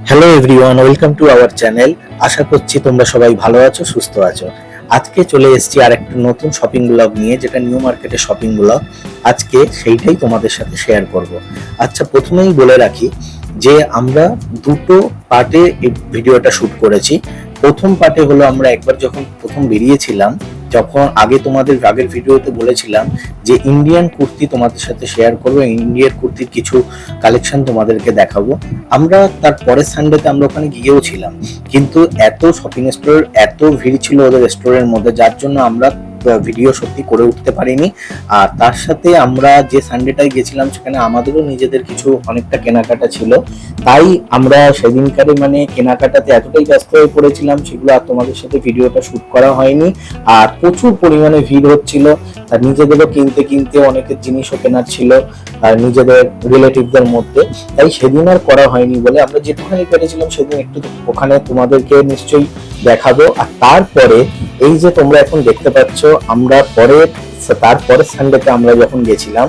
Hello everyone, welcome to our channel. আশা করছি তোমরা সবাই ভালো আছো, সুস্থ আছো। আজকে চলে এসেছি আর একটা নতুন শপিং ব্লগ নিয়ে, যেটা নিউ মার্কেটের শপিং ব্লগ। আজকে সেইটাই তোমাদের সাথে শেয়ার করব। আচ্ছা, প্রথমেই বলে রাখি যে আমরা দুটো পার্টে এই ভিডিওটা শুট করেছি। প্রথম পার্টে হলো আমরা একবার যখন প্রথম বেরিয়েছিলাম, যখন তোমাদের আগের ভিডিওতে বলেছিলাম যে ইন্ডিয়ান কুর্তি তোমাদের সাথে শেয়ার করবো, ইন্ডিয়ান কুর্তির কিছু কালেকশন তোমাদেরকে দেখাবো। আমরা তার পরের সানডেতে আমরা ওখানে গিয়েও ছিলাম, কিন্তু এত শপিং স্টোর, এত ভিড় ছিল ওদের স্টোরের মধ্যে, যার জন্য আমরা ভিডিও সত্যি করে উঠতে পারিনি। আর তার সাথে আমরা যে সানডেটায় গেছিলাম সেখানে আমাদেরও নিজেদের কিছু অনেকটা কেনাকাটা ছিল, তাই আমরা সেদিনকারে কেনাকাটাতে এতটাই ব্যস্ত হয়ে পড়েছিলাম, সেগুলো আর তোমাদের সাথে ভিডিওটা শুট করা হয়নি। আর প্রচুর পরিমাণে ভিড় হচ্ছিল, আর নিজেদেরও কিনতে কিনতে অনেকের জিনিসও কেনার ছিল আর নিজেদের রিলেটিভদের মধ্যে, তাই সেদিন আর করা হয়নি। বলে আমরা যেটুখানি পেরেছিলাম সেদিন একটু ওখানে তোমাদেরকে নিশ্চয়ই দেখাবো। আর তারপরে এই যে তোমরা এখন দেখতে পাচ্ছ, আমরা তারপরের সানডেতে আমরা যখন গেছিলাম,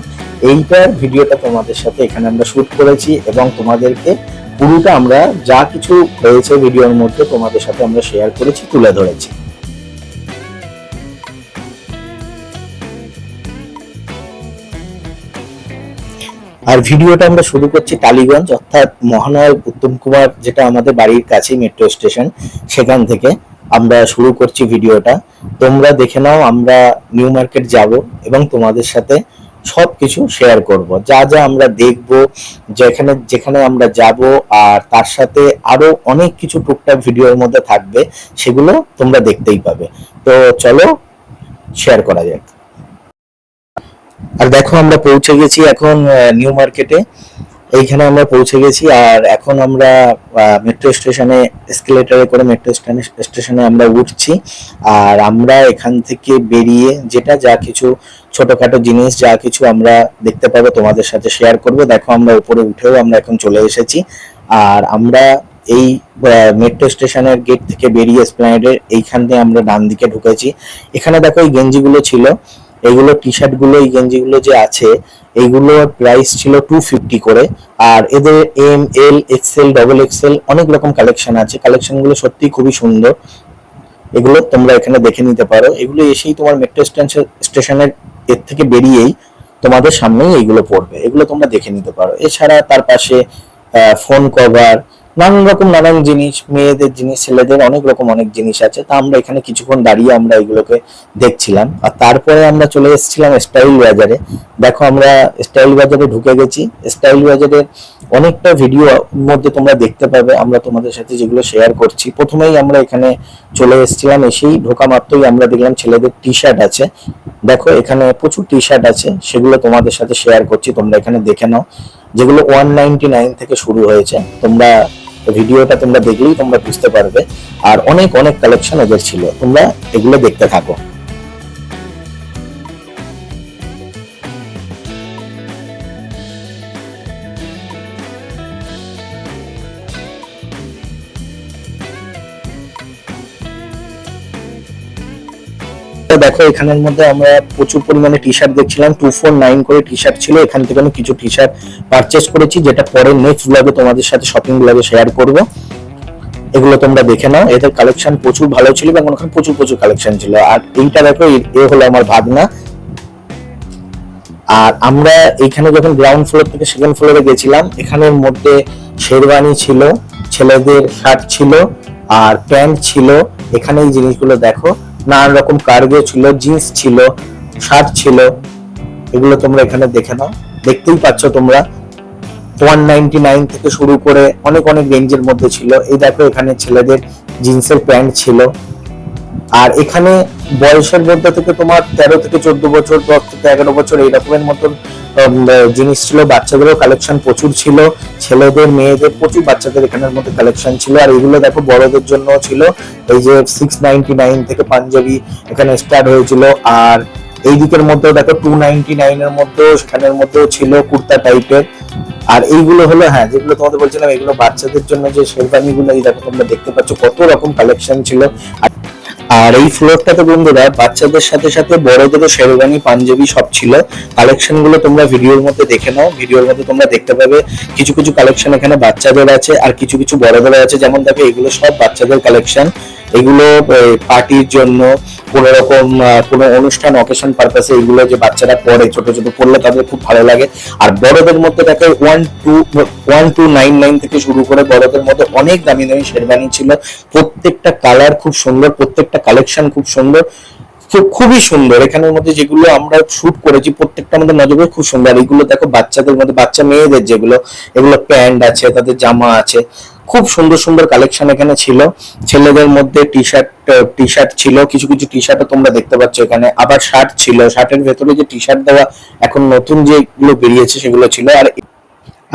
এইটার ভিডিওটা তোমাদের সাথে এখানে আমরা শুট করেছি এবং তোমাদেরকে পুরোটা আমরা যা কিছু হয়েছে ভিডিওর মধ্যে তোমাদের সাথে আমরা শেয়ার করেছি, তুলে ধরেছি। আর ভিডিওটা আমরা শুরু করছি টালিগঞ্জ, অর্থাৎ মহানায়ক উত্তম কুমার, যেটা আমাদের বাড়ির কাছেই মেট্রো স্টেশন, সেখান থেকে আমরা শুরু করছি ভিডিওটা। তোমরা দেখে নাও, আমরা নিউ মার্কেট যাব এবং তোমাদের সাথে সবকিছু শেয়ার করব, যা যা আমরা দেখব, যেখানে যেখানে আমরা যাব, আর তার সাথে আরো অনেক কিছু টুকটাক ভিডিওর মধ্যে থাকবে, সেগুলো তোমরা দেখতেই পাবে। তো চলো শেয়ার করা যাক। আর দেখো, আমরা পৌঁছে গেছি এখন নিউ মার্কেটে। এইখানে আমরা পৌঁছে গেছি, আর এখন আমরা মেট্রো স্টেশনে এসকেলেটরে করে মেট্রো স্টেশনে আমরা উঠছি। আর আমরা এখান থেকে বেরিয়ে যেটা যা কিছু ছোটখাটো জিনিস যা কিছু আমরা দেখতে পাবো তোমাদের সাথে শেয়ার করব। দেখো, আমরা উপরে উঠেও আমরা এখন চলে এসেছি। আর আমরা এই মেট্রো স্টেশনের গেট থেকে বেরিয়ে এসপ্ল্যানেডের এইখান দিয়ে আমরা ডান দিকে ঢুকেছি। এখানে দেখো, এই গেঞ্জিগুলো ছিল, এইগুলো টি শার্ট গুলো, এই গেঞ্জিগুলো যে আছে, এইগুলোর প্রাইস ছিল 250 করে। আর এদের এম, এল, এক্সেল, ডবল এক্সেল অনেক রকম কালেকশন আছে। কালেকশন গুলো সত্যি খুবই সুন্দর, এগুলো তোমরা এখানে দেখে নিতে পারো। এগুলো এসেই তোমার মেট্রো স্টেশনের এর থেকে বেরিয়েই তোমাদের সামনেই এইগুলো পড়বে, এগুলো তোমরা দেখে নিতে পারো। এছাড়া তার পাশে ফোন কভার, নানান জিনিস, মেয়েদের জিনিস, ছেলেদের অনেক রকম অনেক জিনিস আছে। তা আমরা এখানে কিছুক্ষণ দাঁড়িয়ে আমরা এগুলোকে দেখছিলাম। আর তারপরে আমরা চলে এসেছিলাম স্টাইল বাজারে। দেখো, আমরা স্টাইল বাজারে ঢুকে গেছি। স্টাইল বাজারের অনেকটা ভিডিও মধ্যে তোমরা দেখতে পাবে, আমরা তোমাদের সাথে যেগুলো শেয়ার করছি। প্রথমেই আমরা এখানে চলে এসেছিলাম, এসেই ঢোকা মাত্রই আমরা দেখলাম ছেলেদের টি শার্ট আছে। দেখো, এখানে প্রচুর টি শার্ট আছে, সেগুলো তোমাদের সাথে শেয়ার করছি, তোমরা এখানে দেখে নাও। যেগুলো 199 থেকে শুরু হয়েছে, তোমরা ভিডিওটা তোমরা দেখলেই তোমরা বুঝতে পারবে। আর অনেক অনেক কালেকশন ওদের ছিল, তোমরা এগুলো দেখতে থাকো। দেখো, এখানের মধ্যে আমরা প্রচুর পরিমাণে টি শার্ট দেখছিলাম। 249 করে টি শার্ট ছিল। এখান থেকে আমি কিছু টি শার্ট পারচেস করেছি, যেটা পরে নেক্সট ব্লগে তোমাদের সাথে শপিং ব্লগে শেয়ার করব। এগুলো তোমরা দেখে নাও, এদের কালেকশন প্রচুর ভালো ছিল এবং ওখানে প্রচুর প্রচুর কালেকশন ছিল। আর এইটা দেখো, এ হলো আমার ভাগনা। আর আমরা এইখানে যখন গ্রাউন্ড ফ্লোর থেকে সেকেন্ড ফ্লোরে গেছিলাম, এখানের মধ্যে শেরওয়ানি ছিল, ছেলেদের শার্ট ছিল, আর প্যান্ট ছিল। এখানে এই জিনিসগুলো দেখো, নানান রকম কার্গো ছিল, জিন্স ছিল, শার্ট ছিল। এগুলো তোমরা এখানে দেখে নাও, দেখতেই পাচ্ছ তোমরা। 199 থেকে শুরু করে অনেক অনেক রেঞ্জের মধ্যে ছিল। এই দেখো, এখানে ছেলেদের জিন্সের প্যান্ট ছিল। আর এখানে বয়সের মধ্যে থেকে তোমার 13 থেকে 14 বছর, 10 থেকে 11 বছর এই রকমের মতন জিনিস ছিল। বাচ্চাদেরও কালেকশন প্রচুর ছিল, ছেলেদের মেয়েদের প্রচুর বাচ্চাদের এখানের মধ্যে কালেকশন ছিল। আর এগুলো দেখো, বড়দের জন্য ছিল। এই যে 699 থেকে পাঞ্জাবি এখানে স্টার্ট হয়েছিল। আর এই দিকের মধ্যেও দেখো 299 এর মধ্যেও, সেখানের মধ্যেও ছিল কুর্তা টাইপের। আর এইগুলো হলো, হ্যাঁ, যেগুলো তোমাদের বলছিলাম, এগুলো বাচ্চাদের জন্য যে শেরওয়ানি গুলো, এই দেখো তোমরা দেখতে পাচ্ছ কত রকম কালেকশন ছিল। আর এই ফ্লোরটাতে বন্ধুরা বাচ্চাদের সাথে সাথে বড়দেরও শেরওয়ানি পাঞ্জাবি সব ছিল। কালেকশন গুলো তোমরা ভিডিওর মধ্যে দেখে নাও, ভিডিওর মধ্যে তোমরা দেখতে পাবে কিছু কিছু কালেকশন এখানে বাচ্চাদের আছে আর কিছু কিছু বড়দের আছে। যেমন দেখো এগুলো সব বাচ্চাদের কালেকশন, এগুলো পার্টির জন্য, কোনো রকম কোনো অনুষ্ঠান অকেশন পারপাসে এগুলো যে বাচ্চারা পরে ছোট ছোট পড়লে তাদের খুব ভালো লাগে। আর বড়দের মধ্যে দেখো 1299 থেকে শুরু করে বড়দের মধ্যে অনেক দামি দামি শেরবানি ছিল। প্রত্যেকটা কালার খুব সুন্দর, প্রত্যেকটা কালেকশন খুব সুন্দর, খুবই সুন্দর। এখানের মধ্যে যেগুলো আমরা শুট করেছি প্রত্যেকটা আমাদের নজরে খুব সুন্দর। এগুলো দেখো বাচ্চাদের মধ্যে, বাচ্চা মেয়েদের যেগুলো, এগুলো প্যান্ট আছে, তাদের জামা আছে, খুব সুন্দর সুন্দর কালেকশন এখানে ছিল। ছেলেদের মধ্যে টি শার্ট ছিল, কিছু কিছু টি শার্টও তোমরা দেখতে পাচ্ছ এখানে, আবার শার্ট ছিল, শার্টের ভেতরে যে টি শার্ট দেওয়া এখন নতুন যেগুলো বেরিয়েছে সেগুলো ছিল। আর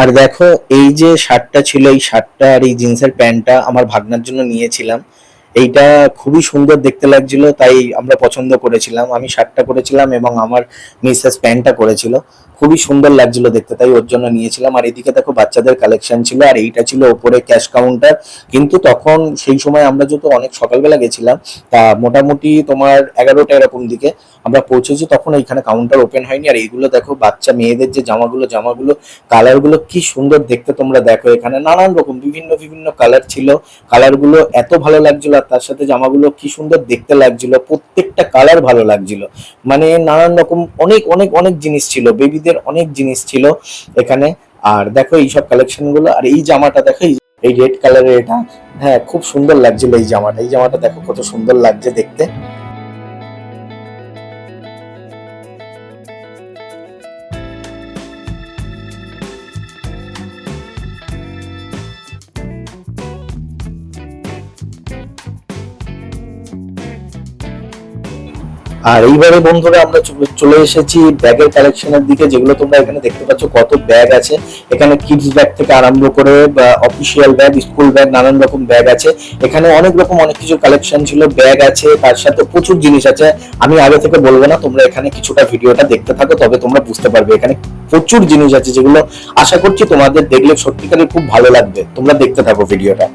আর দেখো এই যে শার্টটা ছিল, এই শার্টটা আর এই জিন্সের প্যান্টটা আমার ভাগনার জন্য নিয়েছিলাম। এইটা খুবই সুন্দর দেখতে লাগছিল, তাই আমরা পছন্দ করেছিলাম। আমি শার্টটা করেছিলাম এবং আমার মিসেস প্যান্টটা করেছিল, খুবই সুন্দর লাগছিল দেখতে, তাই ওর জন্য নিয়েছিলাম। আর এদিকে দেখো বাচ্চাদের কালেকশন ছিল, আর এইটা ছিল ওপরে ক্যাশ কাউন্টার। কিন্তু তখন সেই সময় আমরা যেহেতু অনেক সকালবেলা গেছিলাম, তা মোটামুটি তোমার 11টা এরকম দিকে আমরা পৌঁছেছি, তখন এইখানে কাউন্টার ওপেন হয়নি। আর এইগুলো দেখো বাচ্চা মেয়েদের যে জামাগুলো কালারগুলো কি সুন্দর দেখতে, তোমরা দেখো এখানে নানান রকম বিভিন্ন বিভিন্ন কালার ছিল। কালারগুলো এত ভালো লাগছিল, আর তার সাথে জামাগুলো কি সুন্দর দেখতে লাগছিল, প্রত্যেকটা কালার ভালো লাগছিল। মানে নানান রকম অনেক অনেক অনেক জিনিস ছিল, বেবিদের অনেক জিনিস ছিল এখানে। আর দেখো এইসব কালেকশন গুলো, আর এই জামাটা দেখো, এই রেড কালারের এটা, হ্যাঁ খুব সুন্দর লাগছিল এই জামাটা। এই জামাটা দেখো কত সুন্দর লাগছে দেখতে। আর এইবারে বন্ধুরা আমরা চলে এসেছি ব্যাগের কালেকশনের দিকে, যেগুলো তোমরা এখানে দেখতে পাচ্ছ কত ব্যাগ আছে। এখানে কিডস ব্যাগ থেকে আরম্ভ করে অফিসিয়াল ব্যাগ, স্কুল ব্যাগ, নানান রকম ব্যাগ আছে এখানে। অনেক রকম অনেক কিছু কালেকশন ছিল, ব্যাগ আছে, তার সাথে প্রচুর জিনিস আছে। আমি আগে থেকে বলবো না, তোমরা এখানে কিছুটা ভিডিওটা দেখতে থাকো, তবে তোমরা বুঝতে পারবে। এখানে প্রচুর জিনিস আছে যেগুলো আশা করছি তোমাদের দেখলে সত্যিকারের খুব ভালো লাগবে। তোমরা দেখতে থাকো ভিডিওটা।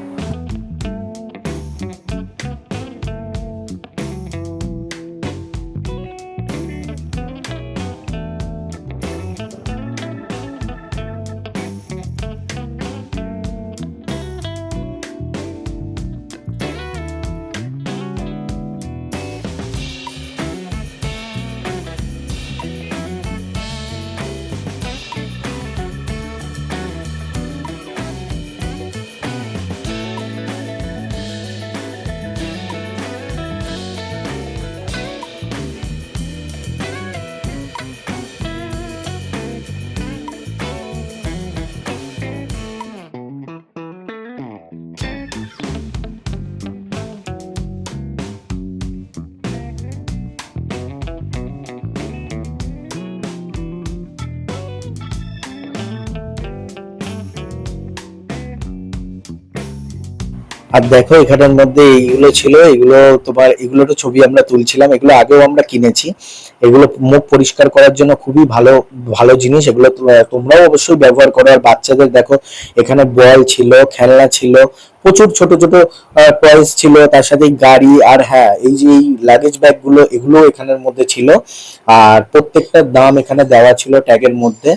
আর দেখো এখানের মধ্যে এইগুলো ছিল, এগুলো তোমার, এগুলো তো ছবি আমরা তুলছিলাম, এগুলো আগেও আমরা কিনেছি। এগুলো মুখ পরিষ্কার করার জন্য খুবই ভালো ভালো জিনিস, এগুলো তোমরাও অবশ্যই ব্যবহার করো। আর বাচ্চাদের দেখো এখানে বল ছিল, খেলনা ছিল, প্রচুর ছোট ছোট টয়েস ছিল, তার সাথে গাড়ি। আর হ্যাঁ, এই যে এই লাগেজ ব্যাগ গুলো, এগুলো এখানের মধ্যে ছিল। আর প্রত্যেকটার দাম এখানে দেওয়া ছিল ট্যাগের মধ্যে।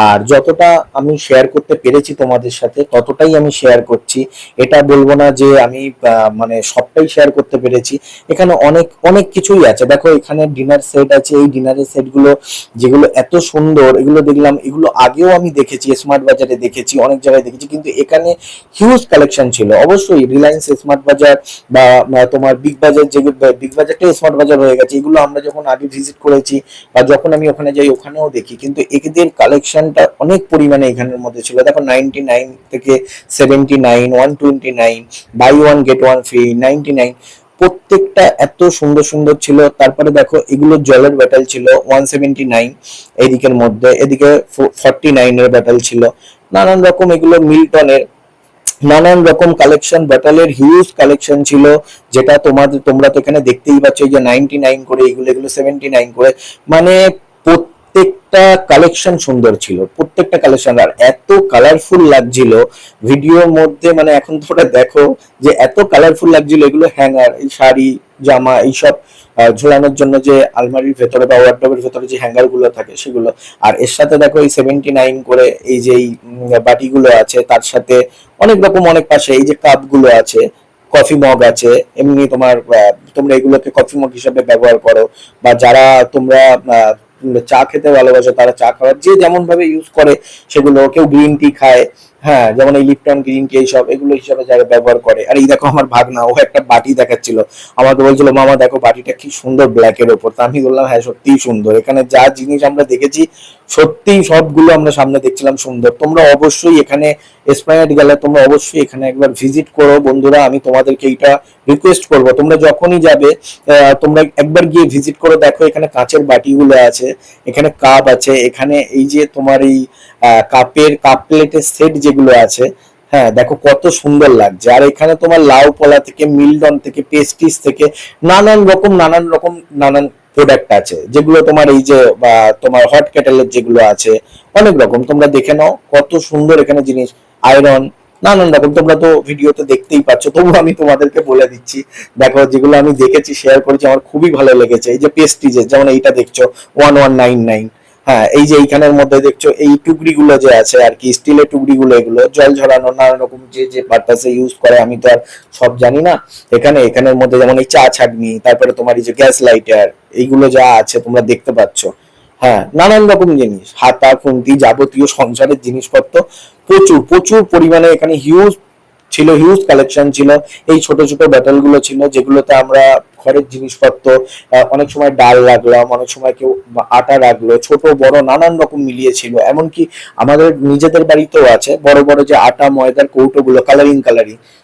আর যতটা আমি শেয়ার করতে পেরেছি তোমাদের সাথে, ততটাই আমি শেয়ার করছি। এটা বলবো না যে আমি মানে সবটাই শেয়ার করতে পেরেছি। এখানে অনেক অনেক কিছুই আছে। দেখো এখানে ডিনার সেট আছে, এই ডিনারের সেট গুলো যেগুলো এত সুন্দর, এগুলো দেখলাম, এগুলো আগেও আমি দেখেছি, স্মার্ট বাজারে দেখেছি, অনেক জায়গায় দেখেছি, কিন্তু এখানে হিউজ কালেকশন ছিল। অবশ্যই রিলায়েন্স স্মার্ট বাজার বা তোমার বিগ বাজার, যেগুলো বিগ বাজারটাই স্মার্ট বাজার হয়ে গেছে, এগুলো আমরা যখন আগে ভিজিট করেছি বা যখন আমি ওখানে যাই ওখানেও দেখি, কিন্তু এদের কালেকশনটা অনেক পরিমাণে এখানের মধ্যে ছিল। দেখো 99 থেকে 79, 129, buy one get one free, 99, প্রত্যেকটা এত সুন্দর সুন্দর ছিল। তারপরে দেখো এগুলো জলের ব্যাটেল ছিল 179 এদিকের মধ্যে, এদিকে 49 এর ব্যাটেল ছিল, নানান রকম। এগুলো মিল্টনের নানান রকম কালেকশন, ব্যাটালের হিউজ কালেকশন ছিল, যেটা তোমরা তো এখানে দেখতেই পাচ্ছ, এই যে 99 করে, এগুলো এগুলো 79 করে। মানে প্রত্যেকটা কালেকশন সুন্দর ছিল, প্রত্যেকটা কালেকশন, আর এত কালারফুল লাগছিল ভিডিওর মধ্যে, মানে এখন তোমরা দেখো যে এত কালারফুল লাগছিল। এগুলো হ্যাঙ্গার, এই শাড়ি জামা এইসব ঝোলানোর জন্য যে আলমারির ভেতরে বা ওয়ার্ডরোবের ভেতরে যে হ্যাঙ্গার গুলো থাকে সেগুলো। আর এর সাথে দেখো এই 79 করে এই যে এই বাটিগুলো আছে, তার সাথে অনেক রকম, অনেক পাশে এই যে কাপ গুলো আছে, কফি মগ আছে। এমনি তোমার তোমরা এগুলোকে কফি মগ হিসাবে ব্যবহার করো, বা যারা তোমরা চা খেতে ভালোবাসো তারা চা খাওয়ার যে যেমন ভাবে ইউজ করে সেগুলো, কেউ গ্রিন টি খায়, হ্যাঁ, যেমন এই লিপটন গ্রিন টি এইসব এগুলো হিসাবে যারা ব্যবহার করে। আর এই দেখো আমার ভাগনা, ও একটা বাটি দেখাচ্ছিল, আমাকে বলছিল মামা দেখো বাটিটা কি সুন্দর ব্ল্যাক এর ওপর। তা আমি বললাম হ্যাঁ সত্যিই সুন্দর, এখানে যা জিনিস আমরা দেখেছি সত্যিই সবগুলো আমরা সামনে দেখছিলাম সুন্দর। তোমরা অবশ্যই এখানে এসপ্লানেড গেলে তোমরা অবশ্যই এখানে একবার ভিজিট করো বন্ধুরা, আমি তোমাদেরকে এইটা রিকোয়েস্ট করবো, তোমরা যখনই যাবে তোমরা একবার গিয়ে ভিজিট করে দেখো। এখানে কাঁচের বাটিগুলো আছে, এখানে কাপ আছে, এখানে এই যে তোমার এই কাপ প্লেটের সেট যেগুলো আছে, হ্যাঁ দেখো কত সুন্দর লাগছে। আর এখানে তোমার লাউ পলা থেকে, মিল্টন থেকে, পেস্টিস থেকে নানান প্রোডাক্ট আছে, যেগুলো তোমার এই যে তোমার হট কেটেলের যেগুলো আছে অনেক রকম, তোমরা দেখে নাও কত সুন্দর এখানে জিনিস। আয়রন নানান রকম, তোমরা তো ভিডিওতে দেখতেই পাচ্ছ, তবু আমি তোমাদেরকে বলে দিচ্ছি। দেখো যেগুলো আমি দেখেছি শেয়ার করেছি আমার খুবই ভালো লেগেছে। এই যে পেস্টিজের, যেমন এইটা দেখছো 1199, হ্যাঁ এই যে এইখানের মধ্যে দেখছো এই টুকরি গুলো যে আছে আর কি, স্টিলের টুকরি গুলো, এগুলো জল ঝরানো নানা রকম যে যে পারপাসে ইউজ করে আমি তো আর সব জানি না। এখানের মধ্যে যেমন এই চা ছাঁকনি, তারপরে তোমার এই যে গ্যাস লাইটার, এইগুলো যা আছে তোমরা দেখতে পাচ্ছ, হ্যাঁ নানান রকম জিনিস, হাতা খুন্তি যাবতীয় সংসারের জিনিসপত্র প্রচুর প্রচুর পরিমাণে এখানে হিউজ ছিল, হিউজ কালেকশন ছিল। এই ছোট ছোট বোতল গুলো ছিল যেগুলোতে আমরা ঘরের জিনিসপত্র, অনেক সময় ডাল রাখলাম, অনেক সময় কেউ আটা রাখলো, ছোট বড় নানান রকম মিলিয়ে ছিল। এমনকি আমাদের নিজেদের বাড়িতেও আছে বড় বড় যে আটা ময়দার কৌটো গুলো, কালারিং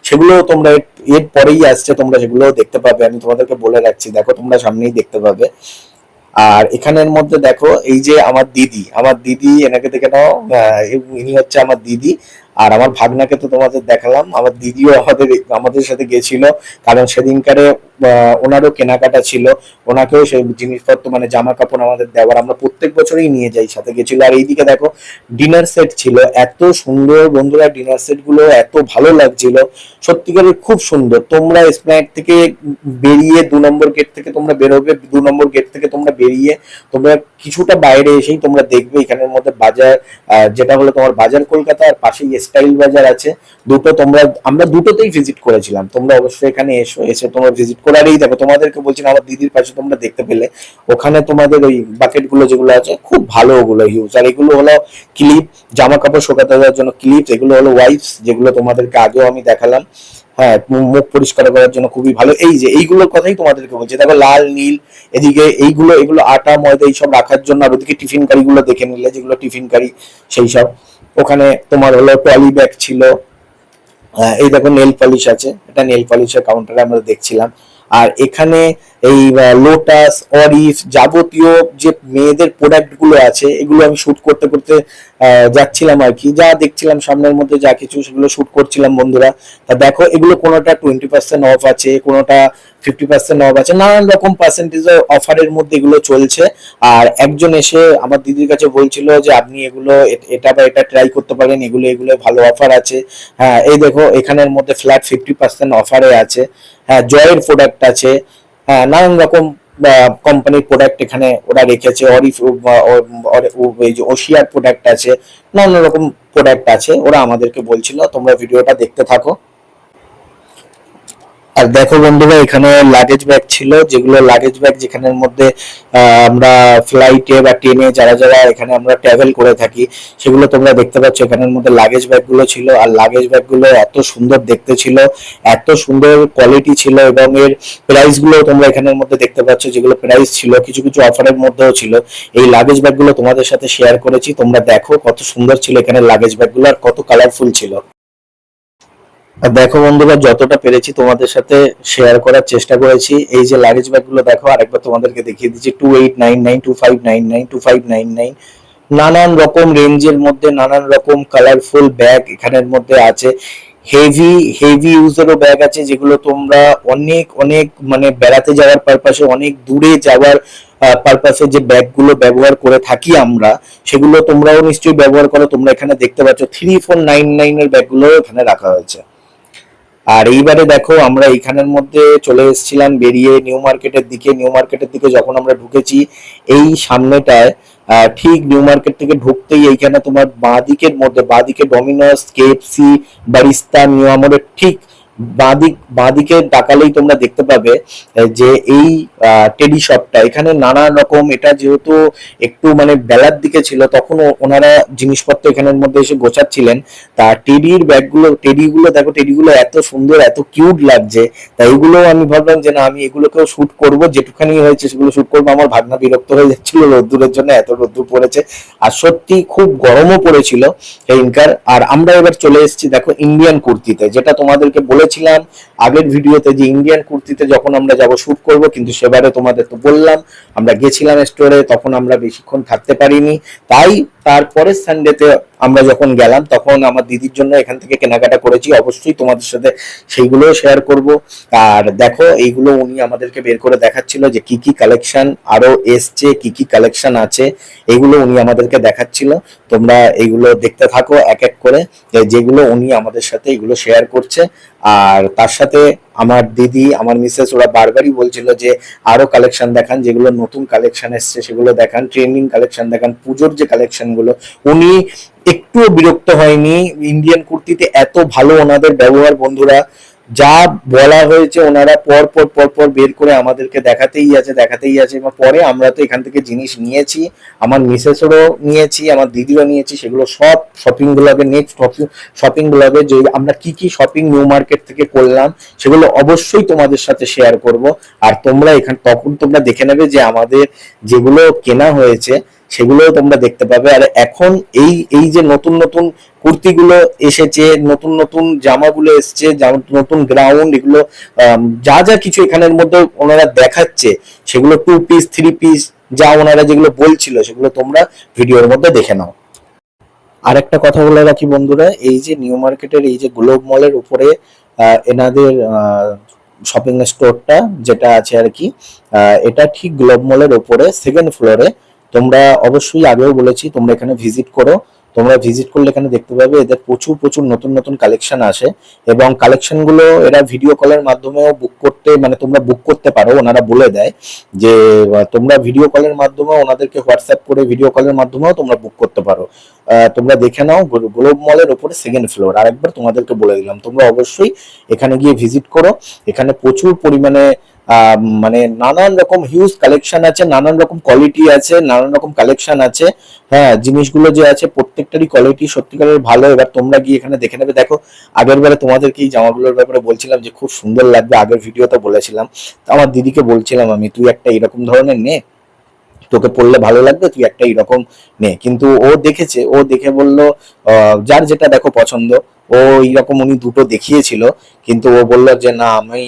সেগুলো তোমরা এর পরেই আসছে, তোমরা সেগুলোও দেখতে পাবে, আমি তোমাদেরকে বলে রাখছি, দেখো তোমরা সামনেই দেখতে পাবে। আর এখানের মধ্যে দেখো এই যে আমার দিদি এনাকে দেখে নাও, ইনি হচ্ছে আমার দিদি। আর আমার ভাগনাকে তো তোমাদের দেখালাম, আমার দিদিও আমাদের সাথে গেছিল, কারণ সেদিনকারে ওনারও কেনাকাটা ছিল, ওনাকেও সেই জিনিসপত্র মানে জামা কাপড় আমাদের দেওয়ার, আমরা প্রত্যেক বছরই নিয়ে যাই, সাথে গেছিল। আর এইদিকে দেখো ডিনার সেট ছিল, এত সুন্দর বন্ধুরা, ডিনার সেট গুলো এত ভালো লাগছিল, সত্যিকারের খুব সুন্দর। তোমরা স্প্ল্যানেড থেকে বেরিয়ে 2 নম্বর গেট থেকে তোমরা বেরোবে, 2 নম্বর গেট থেকে তোমরা বেরিয়ে তোমরা কিছুটা বাইরে এসেই তোমরা দেখবে এখানের মধ্যে বাজার, যেটা হলো তোমার বাজার কলকাতা, আর পাশেই স্টাইল বাজার আছে। আমরা দুটোতেই ভিজিট করেছিলাম, তোমরা অবশ্যই এখানে এসে তোমরা ভিজিট করে। আর এই দেখো তোমাদেরকে বলছিলাম আমার দিদির পাশে তোমরা দেখতে পেলে ওখানে তোমাদের ওই বাকেট গুলো যেগুলো আছে খুব ভালো, ওগুলো হিউজ। আর এগুলো হলো ক্লিপ, জামা কাপড় শুকাতে দেওয়ার জন্য ক্লিপ, এগুলো হলো ওয়াইপস, যেগুলো তোমাদেরকে আগেও আমি দেখালাম, হ্যাঁ মুখ পরিষ্কার করার জন্য খুবই ভালো। এই যে এইগুলোর কথাই তোমাদেরকে বলছি, দেখো লাল নীল, এদিকে এগুলো আটা ময়দা এইসব রাখার জন্য। আর ওদিকে টিফিন কারি গুলো দেখে নিলে, যেগুলো টিফিন কারি সেই সব। ওখানে তোমার হলো ট্রলি ব্যাগ ছিল, এই দেখো নেল পলিশ আছে, এটা নেল পলিশের কাউন্টারে আমরা দেখছিলাম। আর এখানে এই লোটাস, অরিফ, যাবতীয় যে মেয়েদের প্রোডাক্ট গুলো আছে এগুলো আমি শুট করতে করতে যাচ্ছিলাম আর কি, যা দেখছিলাম সামনের মধ্যে যা কিছু সেগুলো শুট করছিলাম বন্ধুরা। তা দেখো এগুলো কোনোটা 20% অফ আছে, কোনোটা 50% অফ আছে, নানান রকম পার্সেন্টেজের অফারের মধ্যে এগুলো চলছে। আর একজন এসে আমার দিদির কাছে বলছিল যে আপনি এগুলো এটা বা এটা ট্রাই করতে পারেন, এগুলো এগুলো ভালো অফার আছে। হ্যাঁ এই দেখো এখানের মধ্যে ফ্ল্যাট 50% অফারে আছে, হ্যাঁ জয়ের প্রোডাক্ট আছে, হ্যাঁ নানান রকম কোম্পানির প্রোডাক্ট এখানে ওরা রেখেছে। অরিফ এই যে ওশিয়ার প্রোডাক্ট আছে, নানান রকম প্রোডাক্ট আছে, ওরা আমাদেরকে বলছিল। তোমরা ভিডিওটা দেখতে থাকো। আর দেখো বন্ধুরা এখানে লাগেজ ব্যাগ ছিল, যেগুলো লাগেজ ব্যাগ যেখানের মধ্যে আমরা ফ্লাইটে বা ট্রেনে যারা যারা এখানে আমরা ট্রাভেল করে থাকি সেগুলো তোমরা দেখতে পাচ্ছ, এখানের মধ্যে লাগেজ ব্যাগ গুলো ছিল। আর লাগেজ ব্যাগ গুলো এত সুন্দর দেখতে ছিল, এত সুন্দর কোয়ালিটি ছিল, এবং এর প্রাইস গুলো তোমরা এখানের মধ্যে দেখতে পাচ্ছ, যেগুলো প্রাইস ছিল কিছু কিছু অফারের মধ্যেও ছিল। এই লাগেজ ব্যাগ গুলো তোমাদের সাথে শেয়ার করেছি, তোমরা দেখো কত সুন্দর ছিল এখানে লাগেজ ব্যাগ গুলো, আর কত কালারফুল ছিল। আর দেখো বন্ধুরা যতটা পেরেছি তোমাদের সাথে শেয়ার করার চেষ্টা করেছি। এই যে লাগেজ ব্যাগ গুলো দেখো, আরেকবার তোমাদেরকে দেখিয়ে দিচ্ছি, 2899, 2599, 2599, নানান রকম রেঞ্জের মধ্যে নানান রকম কালারফুল ব্যাগ এখানের মধ্যে আছে। হেভি হেভি ইউজেরও ব্যাগ আছে, যেগুলো তোমরা অনেক অনেক মানে বেড়াতে যাওয়ার পারপাসে, অনেক দূরে যাওয়ার পারপাসে যে ব্যাগগুলো ব্যবহার করে থাকি আমরা, সেগুলো তোমরাও নিশ্চয়ই ব্যবহার করো। তোমরা এখানে দেখতে পাচ্ছ 3499 এর ব্যাগগুলো এখানে রাখা হয়েছে। আর এইবারে দেখো আমরা এইখানের মধ্যে চলে এসেছিলাম বেরিয়ে নিউ মার্কেটের দিকে। নিউ মার্কেটের দিকে যখন আমরা ঢুকেছি, এই সামনেটায় ঠিক নিউ মার্কেট থেকে ঢুকতেই এইখানে তোমার বাঁদিকে ডমিনোস, কেএফসি, বারিস্তা, নিউ আমরের ঠিক বাঁদিকে তাকালেই তোমরা দেখতে পাবে যে এই টেডি শপটা। এখানে নানা রকম, এটা যেহেতু একটু মানে বেলার দিকে ছিল, তখন ওনারা জিনিসপত্র এখানের মধ্যে এসে গোছাচ্ছিলেন। তা টেডিগুলো দেখো, টেডিগুলো এত সুন্দর, এত কিউট লাগছে। তাই এগুলো আমি ভাবলাম যে না, আমি এগুলোকেও শুট করব, যেটুখানি হয়েছে সেগুলো শুট করবো। আমার ভাগনা বিরক্ত হয়ে যাচ্ছিল রোদ্দুরের জন্য, এত রোদ্দুর পড়েছে, আর সত্যি খুব গরমও পড়েছিল সেইখানকার। আর আমরা এবার চলে এসেছি দেখো ইন্ডিয়ান কুর্তিতে, যেটা তোমাদেরকে বলেছিলাম আগের ভিডিওতে যে ইন্ডিয়ান কুর্তিতে যখন আমরা যাব শুট করব, কিন্তু সেবারে তোমাদের তো বললাম আমরা গেছিলাম স্টোরে, তখন আমরা বেশিক্ষণ থাকতে পারিনি। তাই তারপরে সানডেতে আমরা যখন গেলাম, তখন আমার দিদির জন্য এখান থেকে কেনাকাটা করেছি, অবশ্যই তোমাদের সাথে সেইগুলো শেয়ার করব। আর দেখো এইগুলো উনি আমাদেরকে বের করে দেখাচ্ছিল যে কি কি কালেকশন আরো এসছে, কি কি কালেকশন আছে, এগুলো উনি আমাদেরকে দেখাচ্ছিল। তোমরা এইগুলো দেখতে থাকো এক এক করে, যেগুলো উনি আমাদের সাথে এগুলো শেয়ার করছে। আর তার সাথে আমার দিদি, আমার মিসেস, ওরা বারবারই বলছিল যে আরো কালেকশন দেখান, যেগুলো নতুন কালেকশন এসছে সেগুলো দেখান, ট্রেন্ডিং কালেকশন দেখান, পুজোর যে কালেকশন গুলো। উনি একটুও বিরক্ত হয়নি। ইন্ডিয়ান কুর্তিতে এত ভালো ওনাদের ব্যবহার বন্ধুরা, যা বলা হয়েছে ওনারা পর পর বের করে আমাদেরকে দেখাতেই আছে। এবং পরে আমরা তো এখান থেকে জিনিস নিয়েছি, আমার মিসেসেরও নিয়েছি, আমার দিদিরও নিয়েছি। সেগুলো সব শপিং ব্লগে, নেক্সট শপিং ব্লগে যে আমরা কি কি শপিং নিউ মার্কেট থেকে করলাম, সেগুলো অবশ্যই তোমাদের সাথে শেয়ার করব। আর তোমরা তখন তোমরা দেখে নেবে যে আমাদের যেগুলো কেনা হয়েছে সেগুলো তোমরা দেখতে পাবে। আর এখন এই এই যে নতুন নতুন কুর্তিগুলো এসেছে, নতুন নতুন জামাগুলো এসছে, নতুন গ্রাউন্ড, এগুলো যা যা কিছু এখানের মধ্যে ওনারা দেখাচ্ছে, সেগুলো 2 পিস 3 পিস যা ওনারা যেগুলো বলছিল, সেগুলো তোমরা ভিডিওর মধ্যে দেখে নাও। আর একটা কথা বলে রাখি বন্ধুরা, এই যে নিউ মার্কেটের এই যে গ্লোব মলের উপরে এনাদের শপিং স্টোরটা যেটা আছে আর কি, এটা ঠিক গ্লোব মলের উপরে 2nd ফ্লোরে। তোমরা অবশ্যই আগেও বলেছি তোমরা এখানে ভিজিট করো। তোমরা ভিজিট করলে এখানে দেখতে পাবে এদের প্রচুর প্রচুর নতুন নতুন কালেকশন আসে, এবং কালেকশন গুলো এরা ভিডিও কলের মাধ্যমেও বুক করতে, মানে তোমরা বুক করতে পারো। ওনারা বলে দেয় যে তোমরা ভিডিও কলের মাধ্যমে ওনাদেরকে হোয়াটসঅ্যাপ করে ভিডিও কলের মাধ্যমেও তোমরা বুক করতে পারো। তোমরা দেখে নাও গ্লোব মলের উপরে 2nd ফ্লোর। আরেকবার তোমাদেরকে বলে দিলাম, তোমরা অবশ্যই এখানে গিয়ে ভিজিট করো। এখানে প্রচুর পরিমাণে মানে নানান রকম হিউজ কালেকশন আছে, নানান রকম কোয়ালিটি আছে, নানান রকম কালেকশন আছে। হ্যাঁ, জিনিসগুলো যে আছে প্রত্যেকটারই কোয়ালিটি সত্যিকারের ভালো। এবার তোমরা গিয়ে এখানে দেখে নেবে। দেখো আগের বারে তোমাদেরকে এই জামাগুলোর ব্যাপারে বলছিলাম যে খুব সুন্দর লাগবে, আগের ভিডিওতে বলেছিলাম। তো আমার দিদিকে বলছিলাম আমি, তুই একটা এরকম ধরনের নে, তোকে পড়লে ভালো লাগবে, তুই একটা এরকম নে। কিন্তু ও দেখেছে, ও দেখে বলল যার যেটা দেখো পছন্দ। ও এইরকম উনি দুটো দেখিয়েছিল, কিন্তু ও বললো যে না, আমি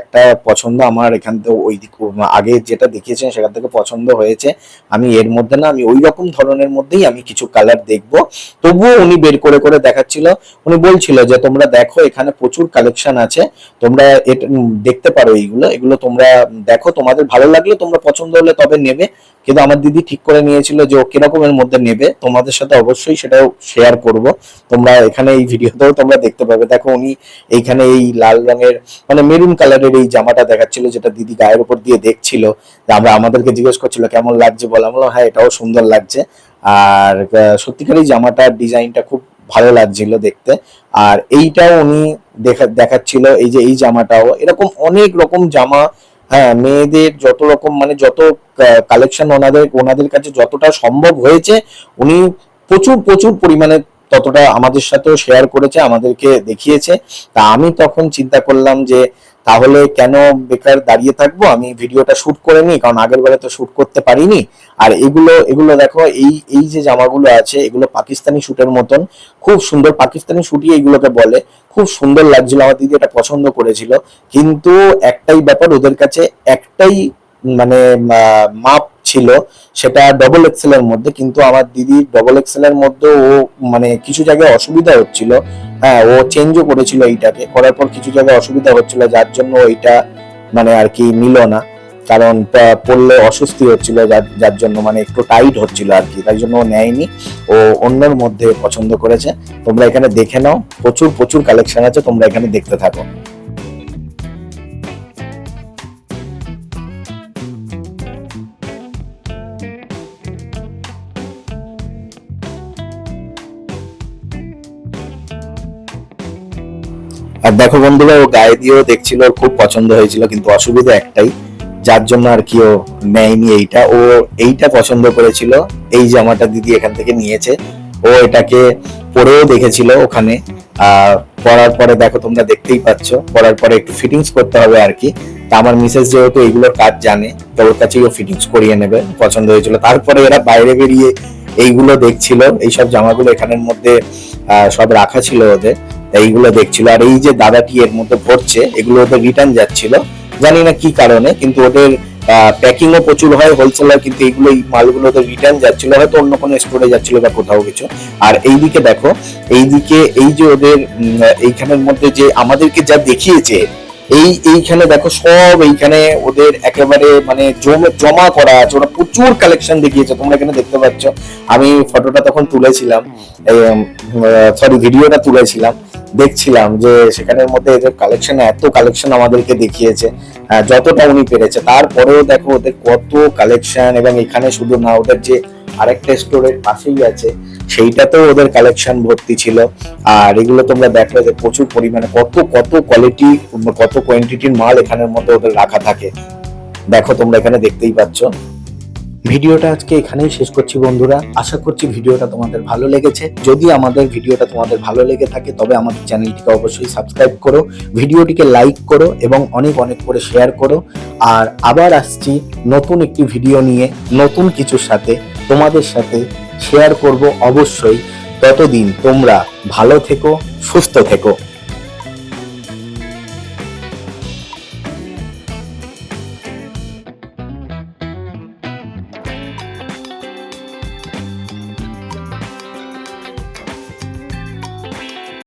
একটা পছন্দ আমার এখান থেকে, ওই দিক আগে যেটা দেখিয়েছেন সেখান থেকে পছন্দ হয়েছে। আমি এর মধ্যে না, আমি ওই রকম ধরনের মধ্যেই আমি কিছু কালার দেখবো। তবুও উনি বের করে করে দেখাচ্ছিল। উনি বলছিল যে তোমরা দেখো এখানে প্রচুর কালেকশন আছে, তোমরা দেখতে পারো, এইগুলো এগুলো তোমরা দেখো, তোমাদের ভালো লাগলে, তোমরা পছন্দ হলে তবে নেবে। কিন্তু আমার দিদি ঠিক করে নিয়েছিল যে ও কিরকমের মধ্যে নেবে, তোমাদের সাথে অবশ্যই সেটাও শেয়ার করব। তোমরা এখানে এই ভিডিওতেও তোমরা দেখতে পাবে। দেখো উনি এইখানে এই লাল রঙের মানে মেরুন কালারের এই জামাটা দেখাচ্ছিল, যেটা দিদি গায়ের উপর দিয়ে দেখছিল। আমাদেরকে জিজ্ঞেস করছিল কেমন লাগছে, বললাম হ্যাঁ এটাও সুন্দর লাগছে। আর সত্যিকারই জামাটার ডিজাইনটা খুব ভালো লাগছিল দেখতে। আর এইটাও উনি দেখাচ্ছিল, এই যে এই জামাটাও, এরকম অনেক রকম জামা। হ্যাঁ, মেয়েদের যত রকম মানে যত কালেকশন ওনাদের কাছে যতটা সম্ভব হয়েছে, উনি প্রচুর প্রচুর পরিমাণে ততটা আমাদের সাথেও শেয়ার করেছে, আমাদেরকে দেখিয়েছে। তা আমি তখন চিন্তা করলাম যে তাহলে কেন বেকার দাঁড়িয়ে থাকবো, আমি ভিডিওটা শুট করে নিই, কারণ আগের বারে তো শুট করতে পারিনি। আর এগুলো এগুলো দেখো, এই এই যে জামাগুলো আছে, এগুলো পাকিস্তানি শুটের মতন, খুব সুন্দর। পাকিস্তানি শুটই এগুলোকে বলে, খুব সুন্দর লাগছিল। আমার দিদি এটা পছন্দ করেছিল। কিন্তু একটাই ব্যাপার, ওদের কাছে একটাই মানে মাপ ছিল, সেটা XXL এর মধ্যে। কিন্তু আমার দিদি XXL এর মধ্যে ও মানে কিছু জায়গায় অসুবিধা হচ্ছিল। হ্যাঁ, ও চেঞ্জও করেছিল, এইটাকে করার পর কিছু জায়গায় অসুবিধা হচ্ছিল, যার জন্য ওইটা মানে আর কি নিল না। কারণ পড়লে অস্বস্তি হচ্ছিল, যার জন্য মানে একটু টাইট হচ্ছিল আর কি, তাই জন্য ও নেয়নি, ও অন্যের মধ্যে পছন্দ করেছে। তোমরা এখানে দেখে নাও, প্রচুর প্রচুর কালেকশন আছে, তোমরা এখানে দেখতে থাকো। আর দেখো বন্ধুরা, ও গায়ে দিয়েও দেখছিল, ওর খুব পছন্দ হয়েছিল, কিন্তু অসুবিধা একটাই, যার জন্য আর কি ও নেয়নি এইটা। ও এইটা পছন্দ করেছিল, এই জামাটা দিদি এখান থেকে নিয়েছে। ও এটাকে পরেও দেখেছিল ওখানে, পরার পরে দেখো তোমরা দেখতেই পাচ্ছ, পরার পরে একটু ফিটিংস করতে হবে আর কি। তা আমার মিসেস যেহেতু এইগুলোর কাজ জানে, তো ওর কাছেই ও ফিটিংস করিয়ে নেবে, পছন্দ হয়েছিল। তারপরে এরা বাইরে বেরিয়ে এইগুলো দেখছিল, এইসব জামাগুলো এখানের মধ্যে সব রাখা ছিল ওদের, এইগুলো দেখছিল। আর এই যে দাদাটি এর মধ্যে ভরছে, এগুলো ওদের রিটার্ন যাচ্ছিল, জানি না কি কারণে, কিন্তু ওদের প্যাকিংও প্রচুর হয় হোলসেলার, কিন্তু এইগুলো এই মালগুলো ওদের রিটার্ন যাচ্ছিল, হয়তো অন্য কোনো স্টোরে যাচ্ছিল বা কোথাও কিছু। আর এইদিকে দেখো, এইদিকে এই যে ওদের এইখানের মধ্যে যে আমাদেরকে যা দেখিয়েছে, এইখানে দেখো সব এইখানে ওদের একেবারে মানে জমা করা আছে, ওরা প্রচুর কালেকশন দেখিয়েছে, তোমরা এখানে দেখতে পাচ্ছ। আমি ফটোটা তখন তুলেছিলাম, সরি ভিডিওটা তুলেছিলাম, দেখছিলাম যে সেখানের মধ্যে এদের কালেকশন, এত কালেকশন আমাদেরকে দেখিয়েছে যতটা উনি পেরেছে। তারপরেও দেখো ওদের কত কালেকশন, এবং এখানে শুধু না, ওদের যে আরেকটা স্টোরের পাশেই আছে সেইটাতেও ওদের কালেকশন ভর্তি ছিল। আর এগুলো তোমরা দেখো যে প্রচুর পরিমাণে কত কত কোয়ালিটি, কত কোয়ান্টিটির মাল এখানের মধ্যে ওদের রাখা থাকে, দেখো তোমরা এখানে দেখতেই পাচ্ছ। ভিডিওটা আজকে এখানেই শেষ করছি বন্ধুরা, আশা করছি ভিডিওটা তোমাদের ভালো লেগেছে। যদি আমাদের ভিডিওটা তোমাদের ভালো লেগে থাকে, তবে আমাদের চ্যানেলটিকে অবশ্যই সাবস্ক্রাইব করো, ভিডিওটিকে লাইক করো এবং অনেক অনেক করে শেয়ার করো। আর আবার আসছি নতুন একটি ভিডিও নিয়ে, নতুন কিছুর সাথে, তোমাদের সাথে শেয়ার করব অবশ্যই। ততদিন তোমরা ভালো থেকো, সুস্থ থেকো।